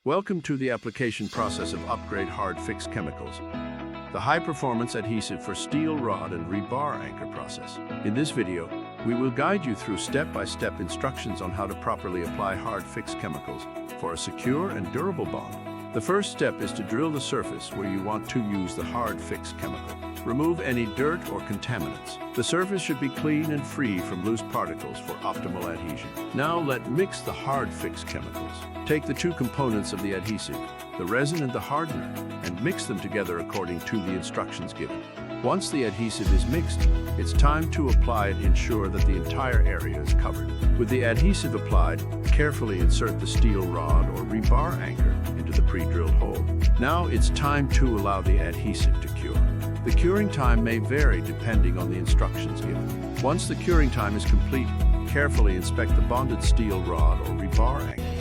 Welcome to the application process of Upgrade Hard Fix Chemicals, the high-performance adhesive for steel rod and rebar anchor process. In this video, we will guide you through step-by-step instructions on how to properly apply hard fix chemicals for a secure and durable bond. The first step is to drill the surface where you want to use the hard fix chemical. Remove any dirt or contaminants. The surface should be clean and free from loose particles for optimal adhesion. Now let's mix the hard fix chemicals. Take the two components of the adhesive, the resin and the hardener, and mix them together according to the instructions given. Once the adhesive is mixed, it's time to apply it. Ensure that the entire area is covered. With the adhesive applied, carefully insert the steel rod or rebar anchor into the pre-drilled hole. Now it's time to allow the adhesive to cure. The curing time may vary depending on the instructions given. Once the curing time is complete, carefully inspect the bonded steel rod or rebar anchor.